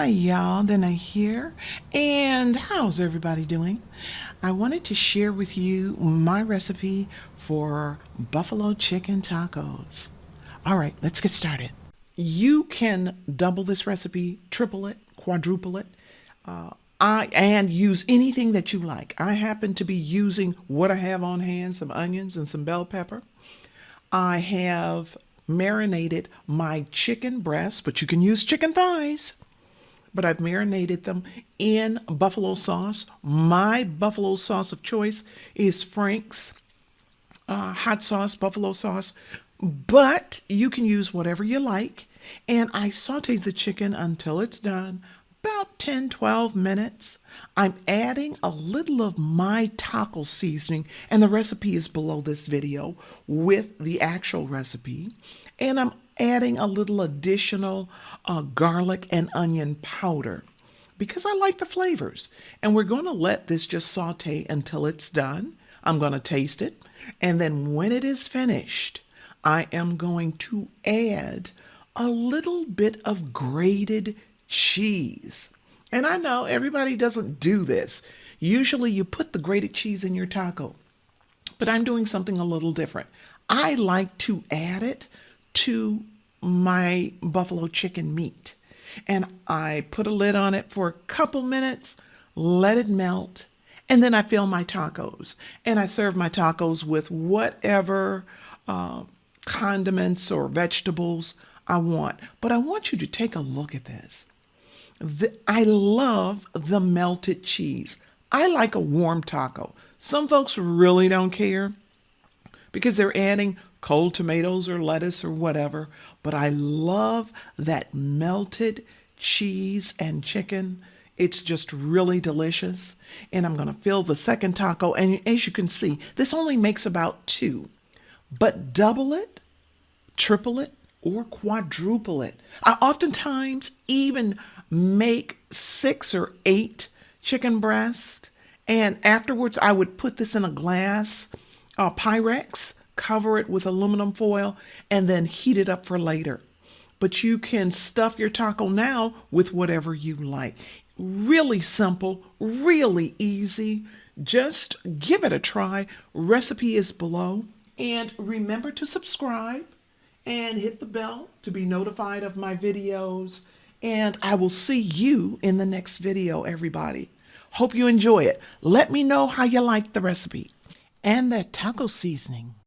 Hi y'all, Denay here, and how's everybody doing? I wanted to share with you my recipe for buffalo chicken tacos. All right, let's get started. You can double this recipe, triple it, quadruple it, and use anything that you like. I happen to be using what I have on hand, some onions and some bell pepper. I have marinated my chicken breasts, but you can use chicken thighs. But I've marinated them in buffalo sauce. My buffalo sauce of choice is Frank's hot sauce, buffalo sauce, but you can use whatever you like. And I sauteed the chicken until it's done, about 10-12 minutes. I'm adding a little of my taco seasoning, and the recipe is below this video with the actual recipe. And I'm adding a little additional garlic and onion powder because I like the flavors. And we're going to let this just saute until it's done. I'm going to taste it. And then when it is finished, I am going to add a little bit of grated cheese. And I know everybody doesn't do this. Usually you put the grated cheese in your taco, but I'm doing something a little different. I like to add it to my buffalo chicken meat. And I put a lid on it for a couple minutes, let it melt, and then I fill my tacos. And I serve my tacos with whatever condiments or vegetables I want. But I want you to take a look at this. I love the melted cheese. I like a warm taco. Some folks really don't care because they're adding cold tomatoes or lettuce or whatever, but I love that melted cheese and chicken. It's just really delicious. And I'm going to fill the second taco, and as you can see, this only makes about 2, but double it, triple it, or quadruple it. I oftentimes even make 6 or 8 chicken breasts, and afterwards I would put this in a glass Pyrex, cover it with aluminum foil, and then heat it up for later. But you can stuff your taco now with whatever you like. Really simple, really easy. Just give it a try. Recipe is below. And remember to subscribe and hit the bell to be notified of my videos. And I will see you in the next video, everybody. Hope you enjoy it. Let me know how you like the recipe and that taco seasoning.